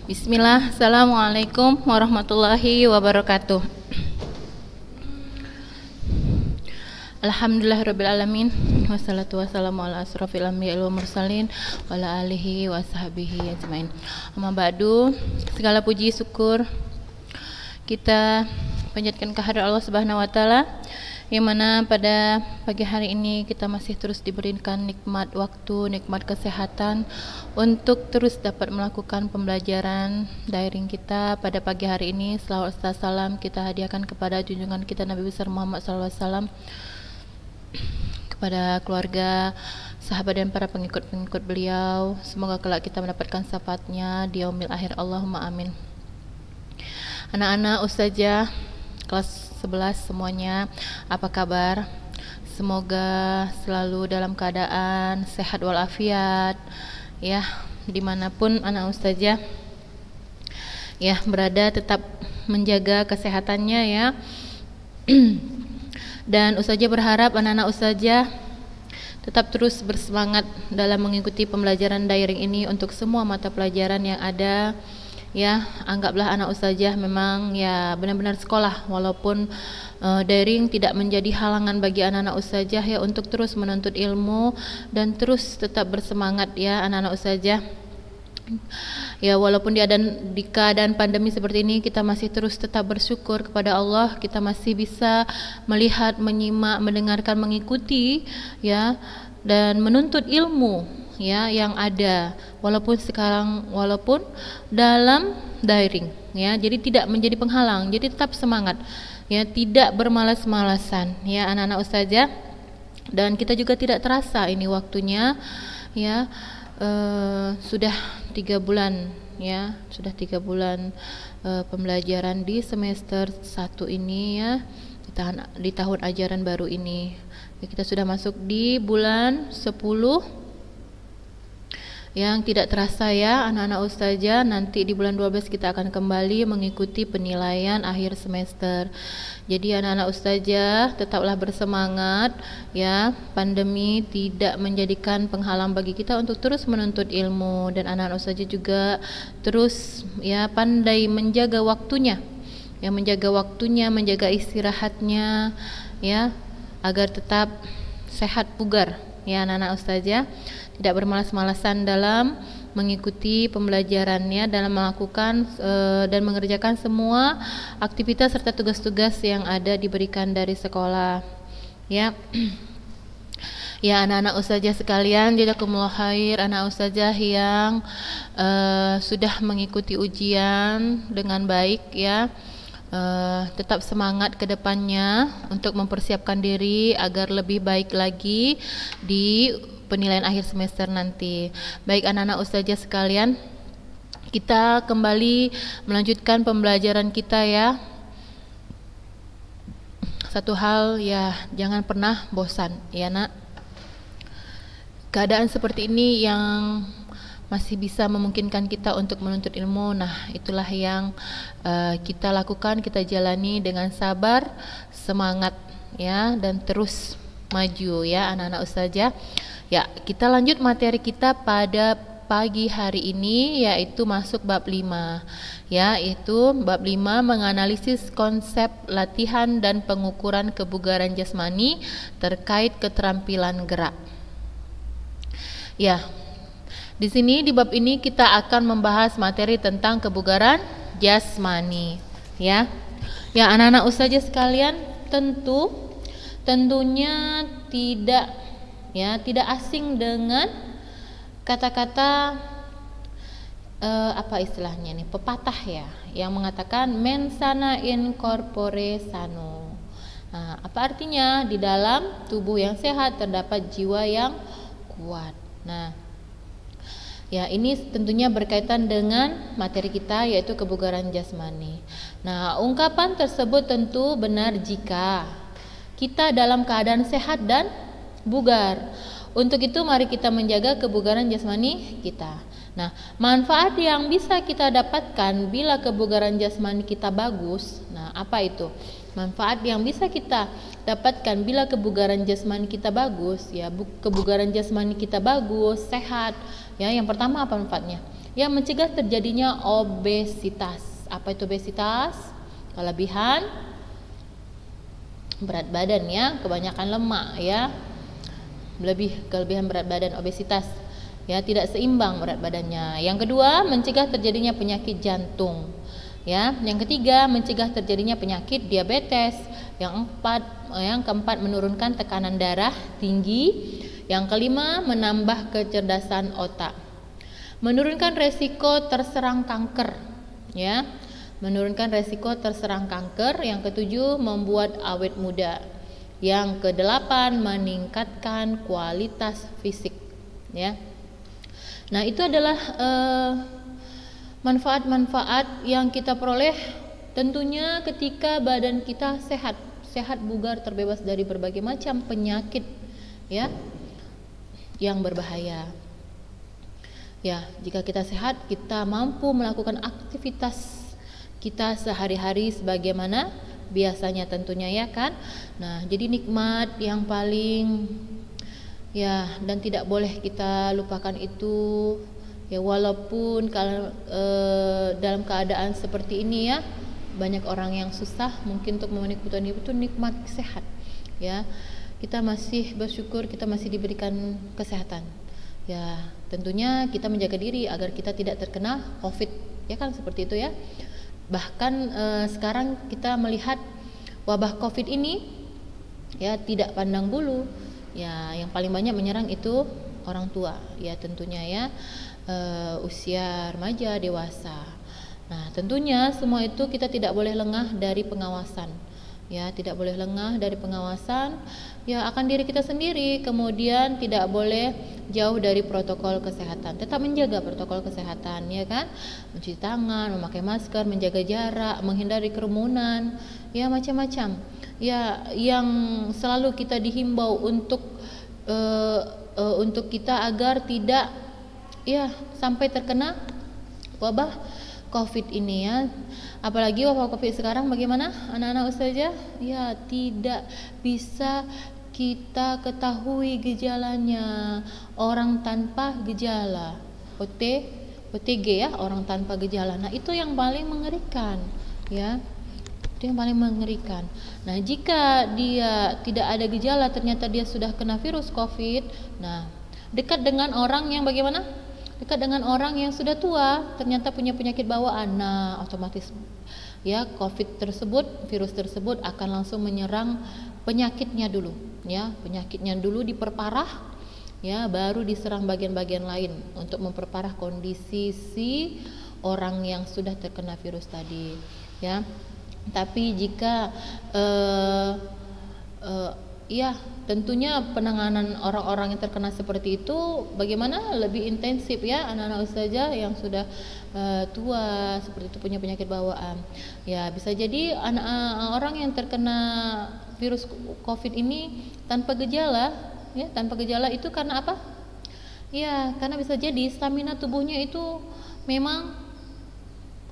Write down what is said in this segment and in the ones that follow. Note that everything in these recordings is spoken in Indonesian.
Bismillah, Assalamualaikum warahmatullahi wabarakatuh. Alhamdulillahirrabbilalamin. Wassalatu wassalamu ala asrafil anbiya wal mursalin wa ala alihi wa sahbihi ajmain. Amma ba'du, segala puji syukur kita panjatkan kehadirat Allah Subhanahu wa taala, yang mana pada pagi hari ini kita masih terus diberikan nikmat waktu, nikmat kesehatan untuk terus dapat melakukan pembelajaran daring kita pada pagi hari ini. Selawat serta salam kita hadiahkan kepada junjungan kita Nabi besar Muhammad SAW, kepada keluarga, sahabat dan para pengikut-pengikut beliau. Semoga kelak kita mendapatkan syafaatnya di yaumil akhir. Allahumma amin. Anak-anak ustazah kelas 11 semuanya, apa kabar? Semoga selalu dalam keadaan sehat walafiat ya, dimanapun anak ustazah ya berada, tetap menjaga kesehatannya ya. Dan ustazah berharap anak-anak ustazah tetap terus bersemangat dalam mengikuti pembelajaran daring ini untuk semua mata pelajaran yang ada ya. Anggaplah anak ustazah memang ya benar-benar sekolah, walaupun daring tidak menjadi halangan bagi anak-anak ustazah ya untuk terus menuntut ilmu dan terus tetap bersemangat ya anak-anak ustazah. Ya, walaupun di keadaan pandemi seperti ini, kita masih terus tetap bersyukur kepada Allah. Kita masih bisa melihat, menyimak, mendengarkan, mengikuti ya, dan menuntut ilmu ya yang ada, walaupun dalam daring ya. Jadi tidak menjadi penghalang. Jadi tetap semangat ya, tidak bermalas-malasan ya anak-anak ustazah. Dan kita juga tidak terasa ini waktunya ya. Sudah 3 bulan ya, sudah 3 bulan pembelajaran di semester 1 ini ya, di tahun ajaran baru ini. Kita sudah masuk di bulan 10 yang tidak terasa ya anak-anak ustazah. Nanti di bulan 12 kita akan kembali mengikuti penilaian akhir semester. Jadi anak-anak ustazah tetaplah bersemangat ya. Pandemi tidak menjadikan penghalang bagi kita untuk terus menuntut ilmu, dan anak-anak ustazah juga terus ya pandai menjaga waktunya. Ya, menjaga waktunya, menjaga istirahatnya ya, agar tetap sehat bugar ya anak-anak ustazah. Tidak bermalas-malasan dalam mengikuti pembelajarannya, dalam melakukan dan mengerjakan semua aktivitas serta tugas-tugas yang ada diberikan dari sekolah ya. Ya anak-anak ustazah sekalian, jazakumullah khair, anak ustazah yang sudah mengikuti ujian dengan baik ya. Tetap semangat ke depannya untuk mempersiapkan diri agar lebih baik lagi di penilaian akhir semester nanti. Baik anak-anak ustazah sekalian, kita kembali melanjutkan pembelajaran kita ya. Satu hal ya, jangan pernah bosan ya nak. Keadaan seperti ini yang masih bisa memungkinkan kita untuk menuntut ilmu. Nah, itulah yang kita lakukan, kita jalani dengan sabar, semangat ya, dan terus maju ya anak-anak ustazah. Ya, kita lanjut materi kita pada pagi hari ini, yaitu masuk bab 5 ya, itu bab 5 menganalisis konsep latihan dan pengukuran kebugaran jasmani terkait keterampilan gerak. Ya, di sini di bab ini kita akan membahas materi tentang kebugaran jasmani ya. Ya anak-anak ustazah sekalian, tentunya tidak asing dengan kata-kata apa istilahnya nih, pepatah ya, yang mengatakan mens sana in corpore sano. Nah, apa artinya? Di dalam tubuh yang sehat terdapat jiwa yang kuat. Nah, ya ini tentunya berkaitan dengan materi kita, yaitu kebugaran jasmani. Nah, ungkapan tersebut tentu benar jika kita dalam keadaan sehat dan bugar. Untuk itu mari kita menjaga kebugaran jasmani kita. Nah, manfaat yang bisa kita dapatkan bila kebugaran jasmani kita bagus. Nah, apa itu? Manfaat yang bisa kita dapatkan bila kebugaran jasmani kita bagus ya, kebugaran jasmani kita bagus, sehat ya. Yang pertama apa manfaatnya? yang mencegah terjadinya obesitas. Apa itu obesitas? Kelebihan berat badan ya, kebanyakan lemak ya, kelebihan berat badan, obesitas ya, tidak seimbang berat badannya. Yang kedua, mencegah terjadinya penyakit jantung ya. Yang ketiga, mencegah terjadinya penyakit diabetes. Yang keempat, menurunkan tekanan darah tinggi. Yang kelima, menambah kecerdasan otak. Menurunkan resiko terserang kanker ya. Menurunkan resiko terserang kanker. Yang ketujuh, membuat awet muda. Yang kedelapan, meningkatkan kualitas fisik ya. Nah, itu adalah manfaat-manfaat yang kita peroleh tentunya ketika badan kita sehat, bugar, terbebas dari berbagai macam penyakit ya yang berbahaya. Ya, jika kita sehat, kita mampu melakukan aktivitas kita sehari-hari sebagaimana biasanya tentunya ya kan. Nah, jadi nikmat yang paling ya, dan tidak boleh kita lupakan itu ya, walaupun kalau dalam keadaan seperti ini ya, banyak orang yang susah mungkin untuk memenuhi kebutuhan itu nikmat sehat ya. Kita masih bersyukur kita masih diberikan kesehatan ya. Tentunya kita menjaga diri agar kita tidak terkena COVID ya kan, seperti itu ya. Bahkan sekarang kita melihat wabah COVID ini ya tidak pandang bulu ya, yang paling banyak menyerang itu orang tua ya tentunya ya, usia remaja, dewasa. Nah, tentunya semua itu kita tidak boleh lengah dari pengawasan ya, tidak boleh lengah dari pengawasan ya akan diri kita sendiri. Kemudian tidak boleh jauh dari protokol kesehatan, tetap menjaga protokol kesehatan ya kan, mencuci tangan, memakai masker, menjaga jarak, menghindari kerumunan ya, macam-macam ya, yang selalu kita dihimbau untuk kita agar tidak ya sampai terkena wabah COVID ini ya. Apalagi wabah COVID sekarang bagaimana anak-anak ustazah ya, tidak bisa kita ketahui gejalanya. Orang tanpa gejala, OTG ya, orang tanpa gejala. Nah, itu yang paling mengerikan ya, itu yang paling mengerikan. Nah, jika dia tidak ada gejala, ternyata dia sudah kena virus COVID. Nah, dekat dengan orang yang bagaimana? Dekat dengan orang yang sudah tua, ternyata punya penyakit bawaan. Nah, otomatis ya COVID tersebut, virus tersebut akan langsung menyerang penyakitnya dulu ya, penyakitnya dulu diperparah ya, baru diserang bagian-bagian lain untuk memperparah kondisi si orang yang sudah terkena virus tadi ya. Tapi jika ya tentunya penanganan orang-orang yang terkena seperti itu bagaimana, lebih intensif ya, anak-anak ustazah yang sudah tua seperti itu, punya penyakit bawaan ya. Bisa jadi orang yang terkena virus COVID ini tanpa gejala ya, tanpa gejala itu karena apa ya, karena bisa jadi stamina tubuhnya itu memang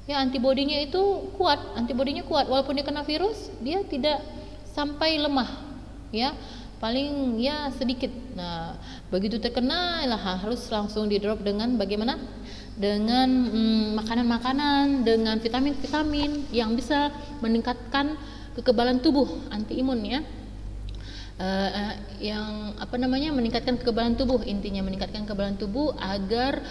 ya, antibodinya itu kuat, walaupun dia kena virus dia tidak sampai lemah ya, paling ya sedikit. Nah, begitu terkena lah harus langsung di drop dengan bagaimana, dengan makanan-makanan, dengan vitamin-vitamin yang bisa meningkatkan kekebalan tubuh, anti imun ya, yang meningkatkan kekebalan tubuh, intinya meningkatkan kekebalan tubuh agar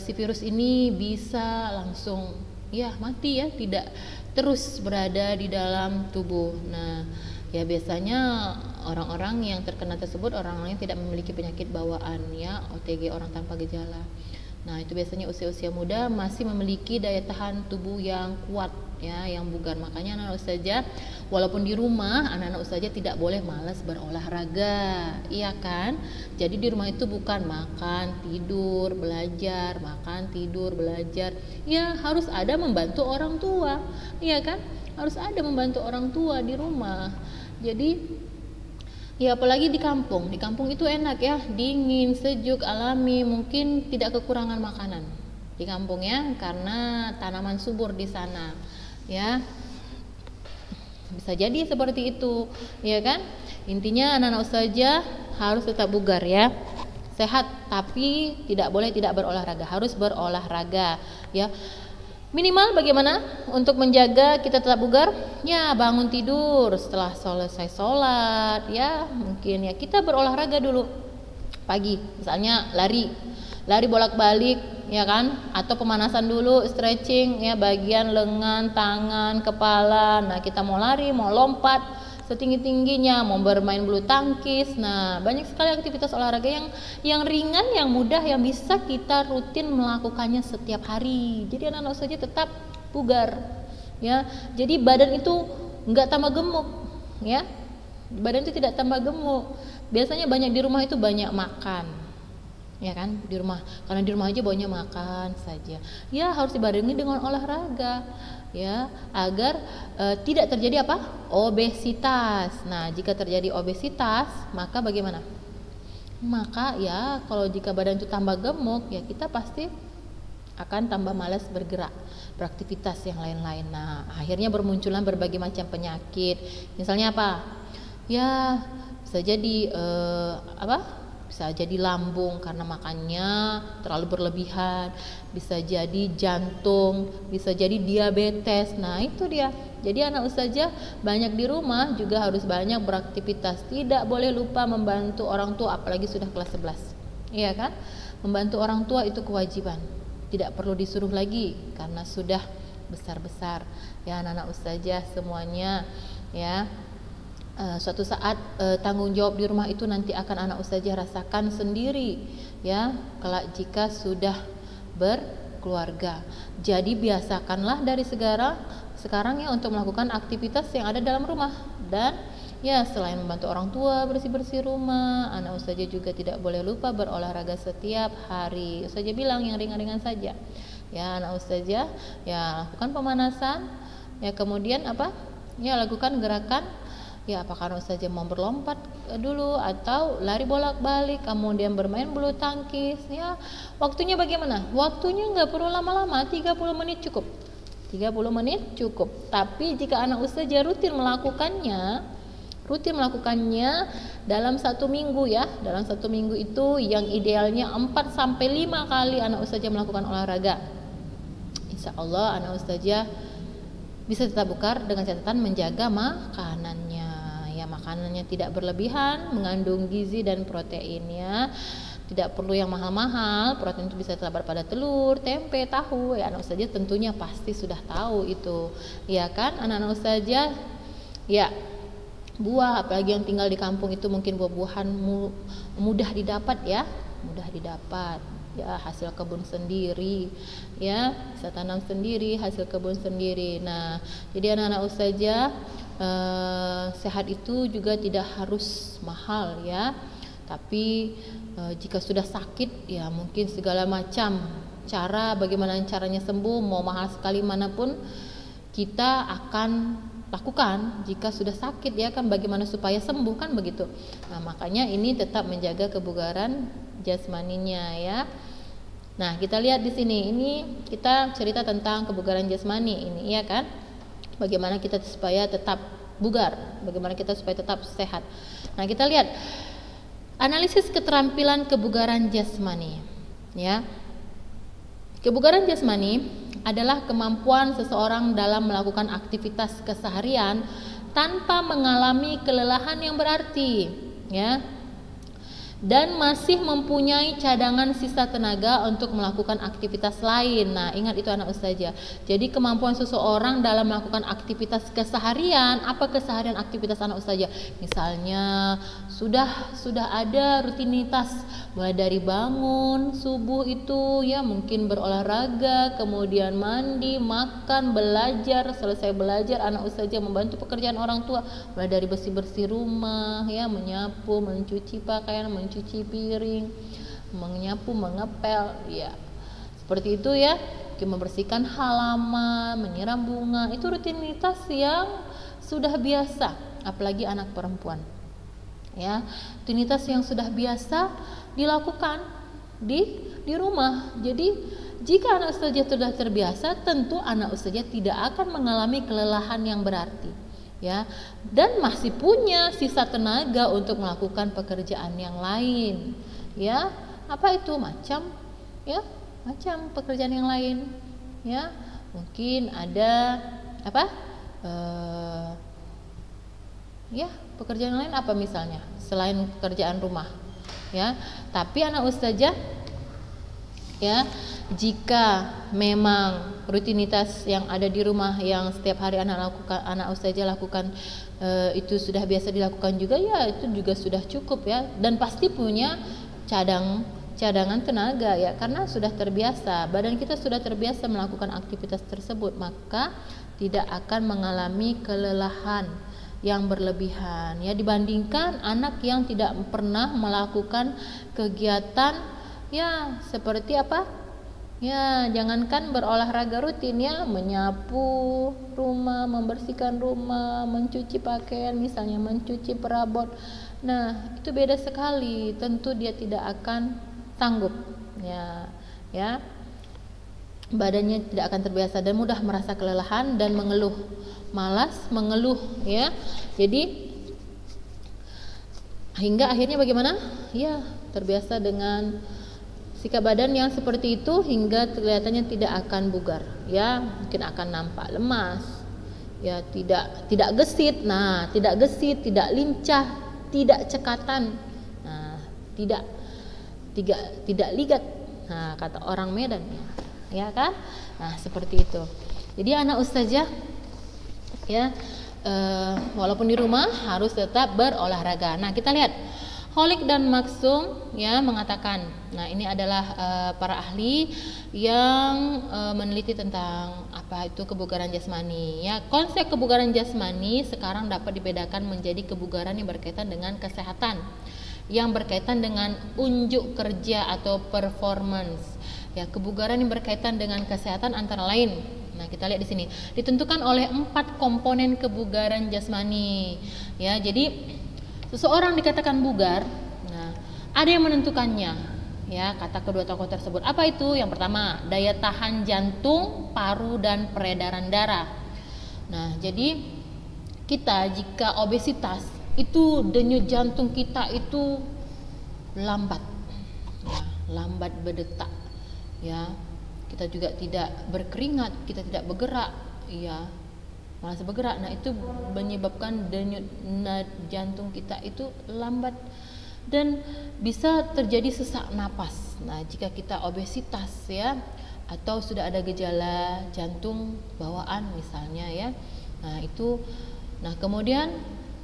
si virus ini bisa langsung ya mati ya, tidak terus berada di dalam tubuh. Nah ya, biasanya orang-orang yang terkena tersebut orang-orang yang tidak memiliki penyakit bawaan ya, OTG, orang tanpa gejala. Nah, itu biasanya usia-usia muda masih memiliki daya tahan tubuh yang kuat ya, yang bugar. Makanya anak-anak ustazah walaupun di rumah, anak-anak ustazah tidak boleh malas berolahraga, iya kan? Jadi di rumah itu bukan makan, tidur, belajar, makan, tidur, belajar. Ya, harus ada membantu orang tua, iya kan? Harus ada membantu orang tua di rumah. Jadi ya apalagi di kampung itu enak ya, dingin, sejuk, alami, mungkin tidak kekurangan makanan di kampung ya, karena tanaman subur di sana ya. Bisa jadi seperti itu ya kan. Intinya anak-anak ustazah harus tetap bugar ya, sehat, tapi tidak boleh tidak berolahraga, harus berolahraga ya. Minimal bagaimana untuk menjaga kita tetap bugar? Ya, bangun tidur setelah selesai sholat ya, mungkin ya kita berolahraga dulu pagi, misalnya lari bolak-balik ya kan, atau pemanasan dulu, stretching ya, bagian lengan, tangan, kepala. Nah, kita mau lari, mau lompat setinggi-tingginya, mau bermain bulu tangkis. Nah, banyak sekali aktivitas olahraga yang ringan, yang mudah, yang bisa kita rutin melakukannya setiap hari. Jadi anak-anak saja tetap bugar ya. Jadi badan itu nggak tambah gemuk ya. Badan itu tidak tambah gemuk. Biasanya banyak di rumah itu banyak makan ya kan, di rumah, karena di rumah aja banyak makan saja ya, harus dibarengi dengan olahraga ya, agar tidak terjadi apa, obesitas. Nah, jika terjadi obesitas, maka bagaimana? Maka ya, kalau jika badan itu tambah gemuk ya, kita pasti akan tambah malas bergerak, beraktivitas yang lain-lain. Nah, akhirnya bermunculan berbagai macam penyakit. Misalnya apa ya, bisa jadi bisa jadi lambung karena makannya terlalu berlebihan, bisa jadi jantung, bisa jadi diabetes. Nah, itu dia. Jadi anak ustazah banyak di rumah juga harus banyak beraktivitas. Tidak boleh lupa membantu orang tua, apalagi sudah kelas 11. Iya kan? Membantu orang tua itu kewajiban. Tidak perlu disuruh lagi karena sudah besar-besar. Ya, anak-anak ustazah semuanya ya. Suatu saat tanggung jawab di rumah itu nanti akan anak ustazah rasakan sendiri ya, kelak jika sudah berkeluarga. Jadi biasakanlah dari sekarang ya untuk melakukan aktivitas yang ada dalam rumah. Dan ya, selain membantu orang tua bersih-bersih rumah, anak ustazah juga tidak boleh lupa berolahraga setiap hari. Ustazah bilang yang ringan-ringan saja ya, anak ustazah ya, lakukan pemanasan ya, kemudian apa ya, lakukan gerakan ya, apakah anak ustazah mau berlompat dulu atau lari bolak-balik, kemudian bermain bulu tangkis ya. Waktunya bagaimana? Waktunya nggak perlu lama-lama, 30 menit cukup. 30 menit cukup. Tapi jika anak ustazah rutin melakukannya dalam 1 minggu ya, dalam 1 minggu itu yang idealnya 4-5 kali anak ustazah melakukan olahraga. Insya Allah anak ustazah bisa tetap bugar dengan catatan menjaga makanannya ya, makanannya tidak berlebihan, mengandung gizi dan proteinnya. Tidak perlu yang mahal-mahal, protein itu bisa terdapat pada telur, tempe, tahu ya, anak ustazah tentunya pasti sudah tahu itu ya kan, anak-anak ustazah ya. Buah, apalagi yang tinggal di kampung itu mungkin buah-buahan mudah didapat ya, hasil kebun sendiri ya, bisa tanam sendiri, hasil kebun sendiri. Nah, jadi anak-anak ustazah sehat itu juga tidak harus mahal ya, tapi jika sudah sakit ya, mungkin segala macam cara bagaimana caranya sembuh, mau mahal sekali manapun kita akan lakukan jika sudah sakit ya kan, bagaimana supaya sembuh kan begitu. Nah, makanya ini tetap menjaga kebugaran jasmaninya ya. Nah, kita lihat di sini, ini kita cerita tentang kebugaran jasmani ini ya kan, bagaimana kita supaya tetap bugar, bagaimana kita supaya tetap sehat. Nah, kita lihat analisis keterampilan kebugaran jasmani ya. Kebugaran jasmani adalah kemampuan seseorang dalam melakukan aktivitas keseharian tanpa mengalami kelelahan yang berarti ya, dan masih mempunyai cadangan sisa tenaga untuk melakukan aktivitas lain. Nah, ingat itu anak ustazah. Jadi kemampuan seseorang dalam melakukan aktivitas keseharian, apa keseharian aktivitas anak ustazah? Misalnya sudah ada rutinitas mulai dari bangun subuh itu ya, mungkin berolahraga, kemudian mandi, makan, belajar, selesai belajar anak ustazah membantu pekerjaan orang tua, mulai dari bersih-bersih rumah ya, menyapu, mencuci pakaian, mencuci piring, menyapu, mengepel ya, seperti itu ya, membersihkan halaman, menyiram bunga, itu rutinitas yang sudah biasa, apalagi anak perempuan ya, rutinitas yang sudah biasa dilakukan di rumah. Jadi jika anak ustazah sudah terbiasa, tentu anak ustazah tidak akan mengalami kelelahan yang berarti ya, dan masih punya sisa tenaga untuk melakukan pekerjaan yang lain ya. apa itu macam, ya macam pekerjaan yang lain, ya mungkin ada apa ya pekerjaan lain apa misalnya selain pekerjaan rumah, ya. Tapi anak ustazah, ya jika memang rutinitas yang ada di rumah yang setiap hari anak ustazah lakukan itu sudah biasa dilakukan juga, ya itu juga sudah cukup, ya. Dan pasti punya cadangan tenaga, ya, karena sudah terbiasa, badan kita sudah terbiasa melakukan aktivitas tersebut, maka tidak akan mengalami kelelahan yang berlebihan, ya, dibandingkan anak yang tidak pernah melakukan kegiatan, ya, seperti apa, ya, jangankan berolahraga rutin, ya, menyapu rumah, membersihkan rumah, mencuci pakaian, misalnya mencuci perabot. Nah, itu beda sekali, tentu dia tidak akan sanggup, ya, badannya tidak akan terbiasa dan mudah merasa kelelahan dan mengeluh, malas, mengeluh, ya. Jadi hingga akhirnya bagaimana? Ya, terbiasa dengan sikap badan yang seperti itu hingga kelihatannya tidak akan bugar, ya, mungkin akan nampak lemas, ya, tidak gesit. Nah, tidak gesit, tidak lincah, tidak cekatan, nah, tidak ligat, nah, kata orang Medan, ya kan? Nah, seperti itu. Jadi anak ustazah, ya, walaupun di rumah harus tetap berolahraga. Nah, kita lihat Holik dan Maksum, ya, mengatakan, nah ini adalah para ahli yang meneliti tentang apa itu kebugaran jasmani, ya. Konsep kebugaran jasmani sekarang dapat dibedakan menjadi kebugaran yang berkaitan dengan kesehatan, yang berkaitan dengan unjuk kerja atau performance, ya. Kebugaran yang berkaitan dengan kesehatan antara lain, nah kita lihat di sini, ditentukan oleh 4 komponen kebugaran jasmani, ya. Jadi seseorang dikatakan bugar, nah ada yang menentukannya, ya, kata kedua tokoh tersebut. Apa itu? Yang pertama, daya tahan jantung, paru, dan peredaran darah. Nah, jadi kita jika obesitas itu denyut jantung kita itu lambat, ya, lambat berdetak, ya. Kita juga tidak berkeringat, kita tidak bergerak, ya, malas bergerak. Nah, itu menyebabkan denyut jantung kita itu lambat dan bisa terjadi sesak napas. Nah, jika kita obesitas, ya, atau sudah ada gejala jantung bawaan misalnya, ya. Nah, itu, nah kemudian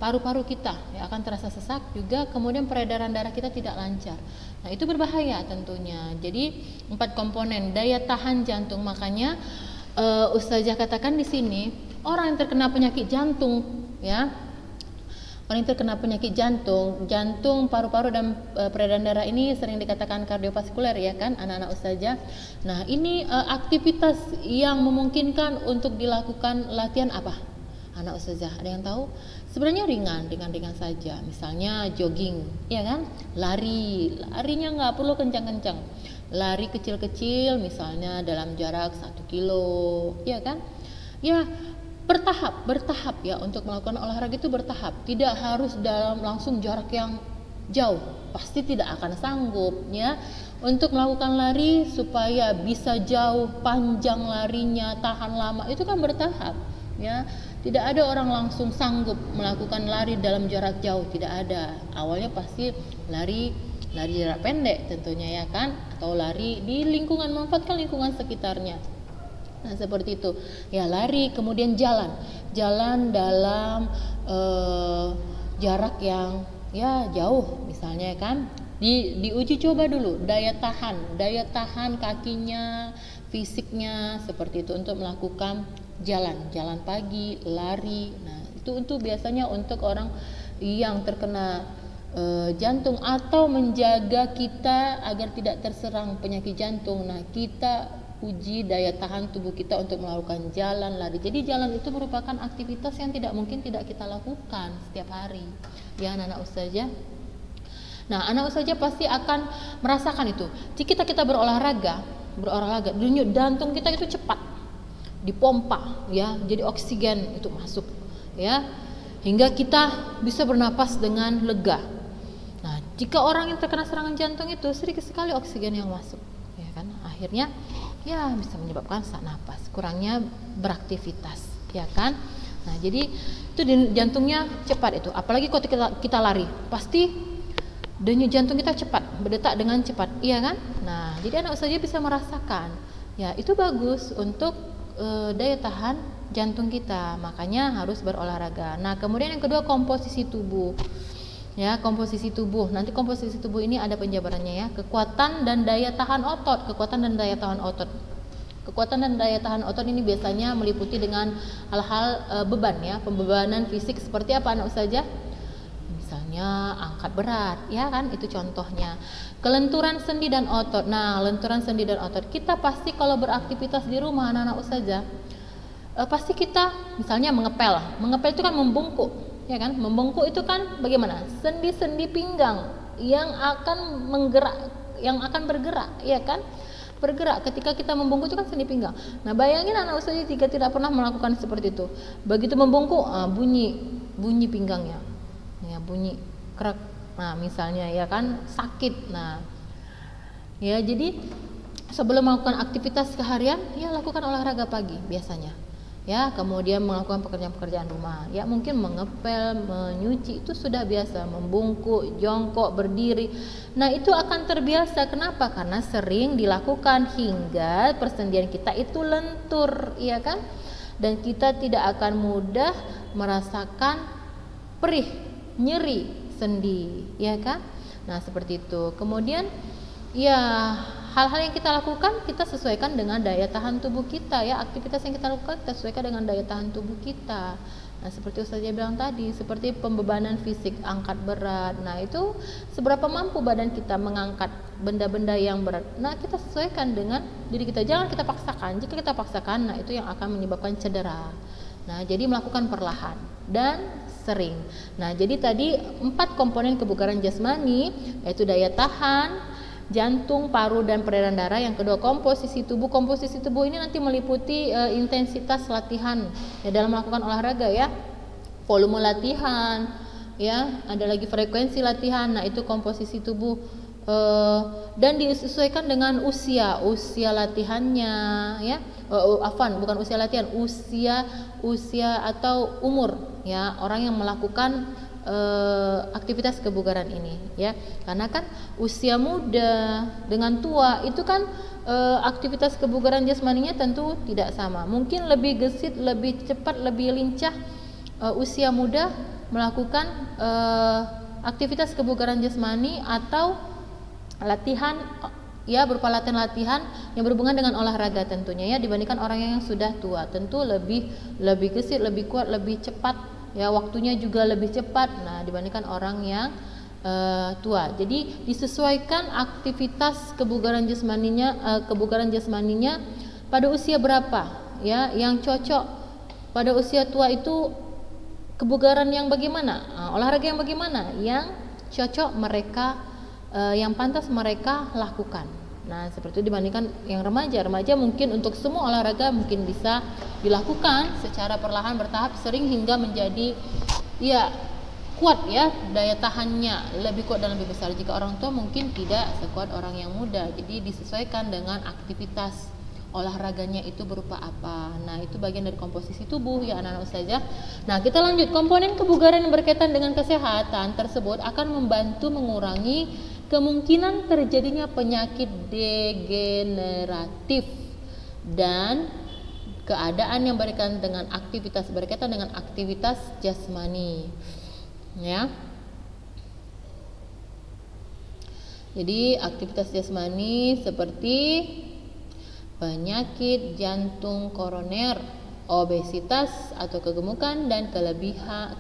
paru-paru kita, ya, akan terasa sesak juga, kemudian peredaran darah kita tidak lancar. Nah, itu berbahaya tentunya. Jadi 4 komponen daya tahan jantung, makanya ustazah katakan di sini, orang yang terkena penyakit jantung, ya, orang yang terkena penyakit jantung, paru-paru dan peredaran darah ini sering dikatakan kardiovaskuler, ya kan, anak-anak ustazah. Nah, ini aktivitas yang memungkinkan untuk dilakukan latihan apa? Anak ustazah, ada yang tahu? Sebenarnya ringan saja. Misalnya jogging, ya kan? Larinya nggak perlu kencang-kencang. Lari kecil-kecil, misalnya dalam jarak 1 kilo, ya kan? Ya, bertahap, ya, untuk melakukan olahraga itu bertahap. Tidak harus dalam langsung jarak yang jauh. Pasti tidak akan sanggup, ya. Untuk melakukan lari supaya bisa jauh, panjang larinya, tahan lama, itu kan bertahap, ya. Tidak ada orang langsung sanggup melakukan lari dalam jarak jauh, tidak ada. Awalnya pasti lari jarak pendek tentunya, ya kan, atau lari di lingkungan, memanfaatkan lingkungan sekitarnya. Nah, seperti itu, ya, lari, kemudian jalan dalam jarak yang, ya, jauh misalnya, kan. Diuji coba dulu daya tahan kakinya, fisiknya, seperti itu untuk melakukan jalan pagi, lari. Nah, itu untuk biasanya untuk orang yang terkena jantung atau menjaga kita agar tidak terserang penyakit jantung. Nah, kita uji daya tahan tubuh kita untuk melakukan jalan, lari. Jadi jalan itu merupakan aktivitas yang tidak mungkin tidak kita lakukan setiap hari, ya, anak-anak ustazah. Nah, anak ustazah pasti akan merasakan itu. Jika kita berolahraga, denyut jantung kita itu cepat dipompa, ya, jadi oksigen itu masuk, ya, hingga kita bisa bernapas dengan lega. Nah, jika orang yang terkena serangan jantung itu sedikit sekali oksigen yang masuk, ya kan, akhirnya ya bisa menyebabkan sesak napas, kurangnya beraktivitas, ya kan. Nah, jadi itu jantungnya cepat itu, apalagi kalau kita lari, pasti denyut jantung kita cepat, berdetak dengan cepat, iya kan. Nah, jadi anak usaha bisa merasakan, ya itu bagus untuk daya tahan jantung kita, makanya harus berolahraga. Nah, kemudian yang kedua, komposisi tubuh. Ya, komposisi tubuh. Nanti komposisi tubuh ini ada penjabarannya ya. Kekuatan dan daya tahan otot. Kekuatan dan daya tahan otot. Kekuatan dan daya tahan otot ini biasanya meliputi dengan hal-hal beban ya, pembebanan fisik seperti apa anak ustazah? Misalnya angkat berat, ya kan? Itu contohnya. Kelenturan sendi dan otot. Nah, lenturan sendi dan otot. Kita pasti kalau beraktivitas di rumah anak-anak ustazah, pasti kita misalnya mengepel. Mengepel itu kan membungkuk. Ya kan, membungkuk itu kan bagaimana? Sendi-sendi pinggang yang akan bergerak, ya kan? Bergerak ketika kita membungkuk itu kan sendi pinggang. Nah, bayangin anak usaha jika tidak pernah melakukan seperti itu. Begitu membungkuk, bunyi pinggangnya. Ya, bunyi krek. Nah, misalnya ya kan sakit. Nah, ya jadi sebelum melakukan aktivitas seharian, ya lakukan olahraga pagi biasanya. Ya, kemudian melakukan pekerjaan-pekerjaan rumah. Ya, mungkin mengepel, menyuci itu sudah biasa, membungkuk, jongkok, berdiri. Nah, itu akan terbiasa. Kenapa? Karena sering dilakukan hingga persendian kita itu lentur, iya kan? Dan kita tidak akan mudah merasakan perih, nyeri sendi, ya kan? Nah, seperti itu. Kemudian ya, hal-hal yang kita lakukan kita sesuaikan dengan daya tahan tubuh kita ya. Aktivitas yang kita lakukan kita sesuaikan dengan daya tahan tubuh kita. Nah, seperti Ustazah bilang tadi, seperti pembebanan fisik, angkat berat. Nah, itu seberapa mampu badan kita mengangkat benda-benda yang berat. Nah, kita sesuaikan dengan diri kita. Jangan kita paksakan. Jika kita paksakan, nah itu yang akan menyebabkan cedera. Nah, jadi melakukan perlahan dan sering. Nah, jadi tadi 4 komponen kebugaran jasmani, yaitu daya tahan, jantung, paru, dan peredaran darah. Yang kedua, komposisi tubuh. Komposisi tubuh ini nanti meliputi intensitas latihan ya, dalam melakukan olahraga ya, volume latihan ya, ada lagi frekuensi latihan. Nah, itu komposisi tubuh dan disesuaikan dengan usia latihannya ya. Bukan usia latihan, usia atau umur ya orang yang melakukan aktivitas kebugaran ini ya, karena kan usia muda dengan tua itu kan aktivitas kebugaran jasmaninya tentu tidak sama. Mungkin lebih gesit, lebih cepat, lebih lincah usia muda melakukan aktivitas kebugaran jasmani atau latihan ya, berupa latihan yang berhubungan dengan olahraga tentunya ya, dibandingkan orang yang sudah tua. Tentu lebih gesit, lebih kuat, lebih cepat ya, waktunya juga lebih cepat nah dibandingkan orang yang tua. Jadi disesuaikan aktivitas kebugaran jasmaninya pada usia berapa ya, yang cocok pada usia tua itu kebugaran yang bagaimana, olahraga yang bagaimana yang cocok mereka, yang pantas mereka lakukan. Nah, seperti itu dibandingkan yang remaja mungkin untuk semua olahraga mungkin bisa dilakukan secara perlahan bertahap sering hingga menjadi ya kuat ya, daya tahannya lebih kuat dan lebih besar. Jika orang tua mungkin tidak sekuat orang yang muda. Jadi disesuaikan dengan aktivitas olahraganya itu berupa apa. Nah, itu bagian dari komposisi tubuh ya anak-anak ustazah. Nah, kita lanjut. Komponen kebugaran yang berkaitan dengan kesehatan tersebut akan membantu mengurangi kemungkinan terjadinya penyakit degeneratif dan keadaan yang berkaitan dengan aktivitas jasmani ya. Jadi aktivitas jasmani seperti penyakit jantung koroner, obesitas atau kegemukan, dan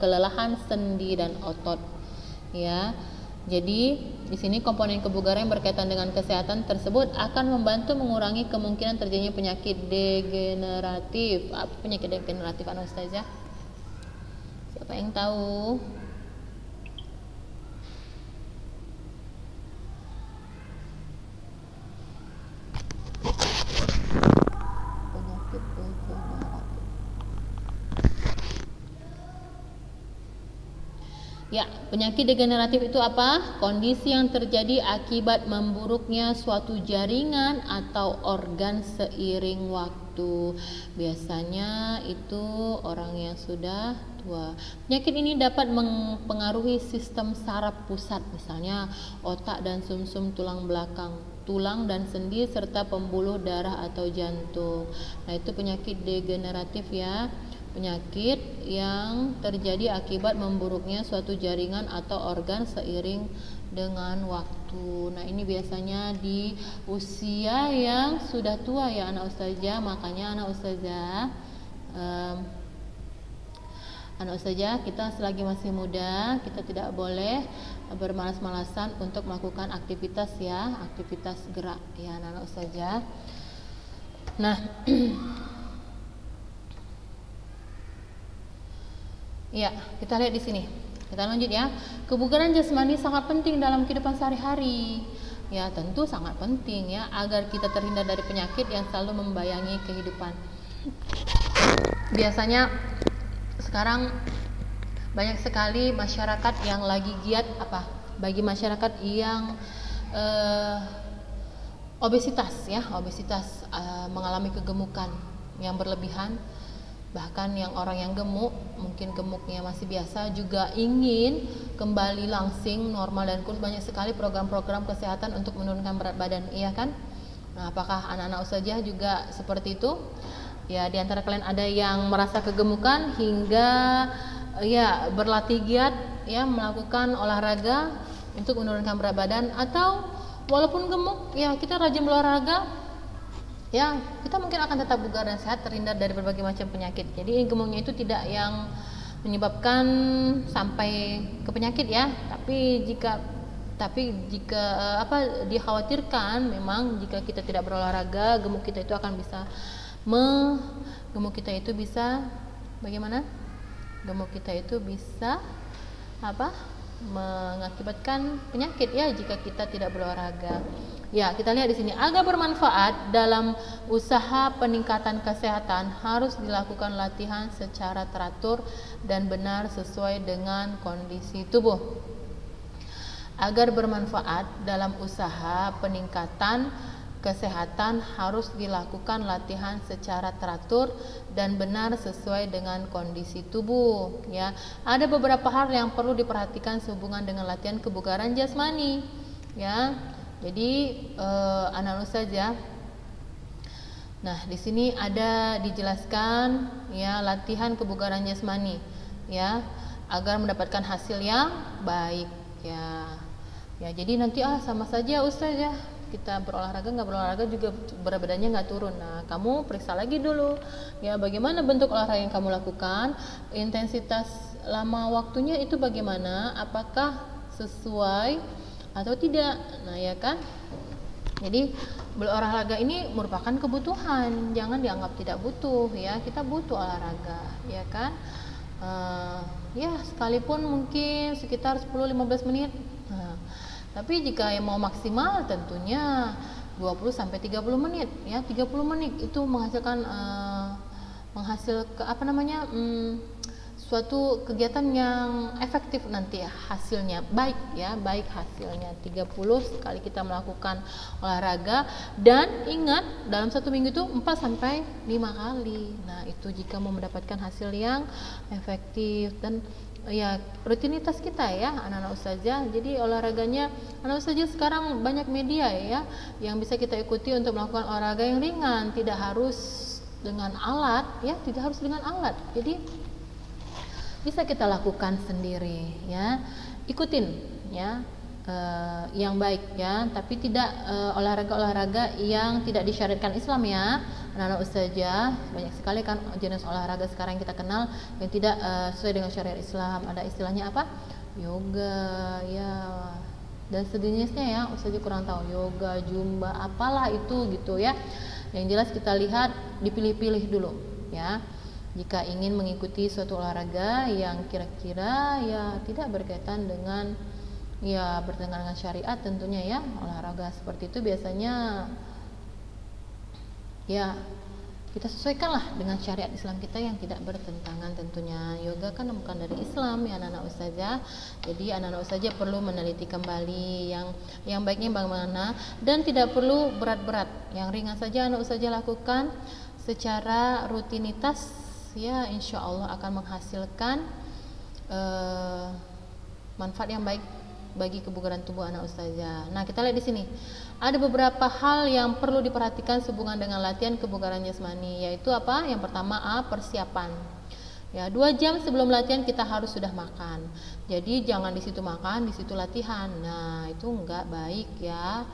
kelelahan sendi dan otot ya. Jadi di sini komponen kebugaran yang berkaitan dengan kesehatan tersebut akan membantu mengurangi kemungkinan terjadinya penyakit degeneratif. Apa penyakit degeneratif anak ustazah? Siapa yang tahu? Penyakit degeneratif. Ya, penyakit degeneratif itu apa? Kondisi yang terjadi akibat memburuknya suatu jaringan atau organ seiring waktu. Biasanya itu orang yang sudah tua. Penyakit ini dapat mempengaruhi sistem saraf pusat, misalnya otak dan sumsum tulang belakang, tulang dan sendi serta pembuluh darah atau jantung. Nah, itu penyakit degeneratif ya. Penyakit yang terjadi akibat memburuknya suatu jaringan atau organ seiring dengan waktu. Nah, ini biasanya di usia yang sudah tua ya anak ustazah. Makanya anak ustazah kita selagi masih muda, kita tidak boleh bermalas-malasan untuk melakukan aktivitas ya, aktivitas gerak ya anak ustazah. Nah, ya, kita lihat di sini. Kita lanjut ya. Kebugaran jasmani sangat penting dalam kehidupan sehari-hari. Ya, tentu sangat penting ya agar kita terhindar dari penyakit yang selalu membayangi kehidupan. Biasanya sekarang banyak sekali masyarakat yang lagi giat apa? Bagi masyarakat yang obesitas ya, mengalami kegemukan yang berlebihan. Bahkan yang orang yang gemuk, mungkin gemuknya masih biasa, juga ingin kembali langsing, normal dan kurus. Banyak sekali program-program kesehatan untuk menurunkan berat badan, iya kan? Nah, apakah anak-anak ustazah juga seperti itu? Ya, di antara kalian ada yang merasa kegemukan hingga ya berlatih giat ya melakukan olahraga untuk menurunkan berat badan, atau walaupun gemuk ya kita rajin berolahraga. Ya, kita mungkin akan tetap bugar dan sehat, terhindar dari berbagai macam penyakit. Jadi gemuknya itu tidak yang menyebabkan sampai ke penyakit ya. Tapi jika dikhawatirkan memang jika kita tidak berolahraga, gemuk kita itu bisa bagaimana? Gemuk kita itu bisa mengakibatkan penyakit ya jika kita tidak berolahraga. Ya, kita lihat di sini, agar bermanfaat dalam usaha peningkatan kesehatan harus dilakukan latihan secara teratur dan benar sesuai dengan kondisi tubuh. Agar bermanfaat dalam usaha peningkatan kesehatan harus dilakukan latihan secara teratur dan benar sesuai dengan kondisi tubuh ya. Ada beberapa hal yang perlu diperhatikan sehubungan dengan latihan kebugaran jasmani ya. Jadi anak ustazah, nah di sini ada dijelaskan ya latihan kebugaran jasmani ya agar mendapatkan hasil yang baik ya. Ya, jadi nanti sama saja ustazah, kita berolahraga nggak berolahraga juga berat badannya nggak turun. Nah, kamu periksa lagi dulu ya bagaimana bentuk olahraga yang kamu lakukan, intensitas lama waktunya itu bagaimana, apakah sesuai atau tidak. Nah, ya kan? Jadi berolahraga ini merupakan kebutuhan, jangan dianggap tidak butuh ya. Kita butuh olahraga, ya kan? Ya, sekalipun mungkin sekitar 10-15 menit. Nah, tapi jika yang mau maksimal tentunya 20 sampai 30 menit ya. 30 menit itu menghasilkan suatu kegiatan yang efektif nanti ya, hasilnya baik ya, baik hasilnya 30 sekali kita melakukan olahraga. Dan ingat dalam satu minggu itu 4 sampai 5 kali. Nah, itu jika mau mendapatkan hasil yang efektif dan ya rutinitas kita ya anak-anak ustazah. Jadi olahraganya anak ustazah sekarang banyak media ya yang bisa kita ikuti untuk melakukan olahraga yang ringan, tidak harus dengan alat ya, tidak harus dengan alat. Jadi bisa kita lakukan sendiri ya, ikutin ya yang baik ya, tapi tidak olahraga-olahraga yang tidak disyariatkan Islam ya anak-anak ustazah. Banyak sekali kan jenis olahraga sekarang yang kita kenal yang tidak sesuai dengan syariat Islam. Ada istilahnya apa? Yoga ya dan sejenisnya ya, ustazah kurang tahu, yoga, zumba, apalah itu gitu ya. Yang jelas kita lihat, dipilih-pilih dulu ya jika ingin mengikuti suatu olahraga yang kira-kira ya tidak berkaitan dengan ya bertentangan dengan syariat tentunya ya. Olahraga seperti itu biasanya ya kita sesuaikanlah dengan syariat Islam kita yang tidak bertentangan tentunya. Yoga kan bukan dari Islam ya anak-anak ustazah. Jadi anak-anak ustazah perlu meneliti kembali yang baiknya bagaimana, dan tidak perlu berat-berat. Yang ringan saja anak ustazah lakukan secara rutinitas ya, insya Allah akan menghasilkan manfaat yang baik bagi kebugaran tubuh anak ustazah. Nah, kita lihat di sini. Ada beberapa hal yang perlu diperhatikan sehubungan dengan latihan kebugaran jasmani, yaitu apa? Yang pertama, persiapan. Ya, 2 jam sebelum latihan kita harus sudah makan. Jadi jangan di situ makan, di situ latihan. Nah, itu enggak baik ya.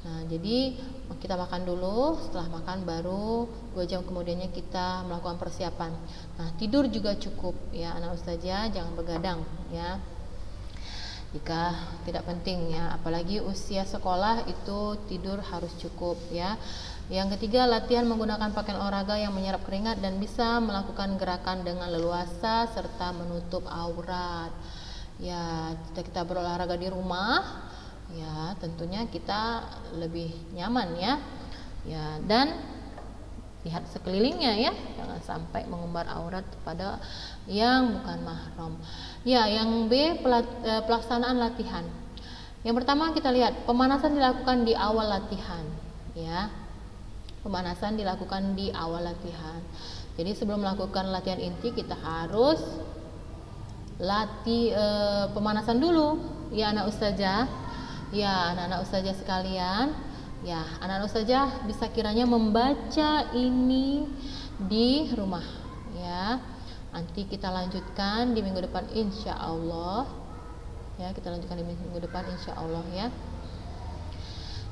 Nah, jadi kita makan dulu, setelah makan baru 2 jam kemudiannya kita melakukan persiapan. Nah, tidur juga cukup ya anak ustazah, jangan begadang ya. Jika tidak penting ya, apalagi usia sekolah itu tidur harus cukup ya. Yang ketiga, latihan menggunakan pakaian olahraga yang menyerap keringat dan bisa melakukan gerakan dengan leluasa serta menutup aurat. Ya, kita berolahraga di rumah ya, tentunya kita lebih nyaman ya. Ya, dan lihat sekelilingnya ya, jangan sampai mengumbar aurat pada yang bukan mahram. Ya, yang B, pelaksanaan latihan. Yang pertama kita lihat pemanasan dilakukan di awal latihan ya. Pemanasan dilakukan di awal latihan. Jadi sebelum melakukan latihan inti kita harus pemanasan dulu ya anak ustazah. Ya, anak-anak ustazah sekalian, ya, anak-anak ustazah bisa kiranya membaca ini di rumah ya. Nanti kita lanjutkan di minggu depan insya Allah ya, kita lanjutkan di minggu depan insya Allah ya.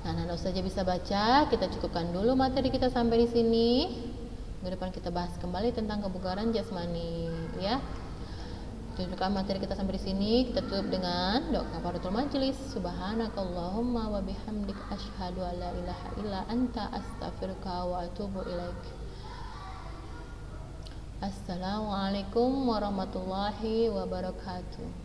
Nah, anak-anak ustazah bisa baca. Kita cukupkan dulu materi kita sampai di sini. Minggu depan kita bahas kembali tentang kebugaran jasmani ya. Cukupkan materi kita sampai di sini. Kita tutup dengan doa kafaratul majelis. Subhanakallahumma wa bihamdik asyhadu an la ilaha illa anta astaghfiruka wa atubu ilaik. Assalamualaikum warahmatullahi wabarakatuh.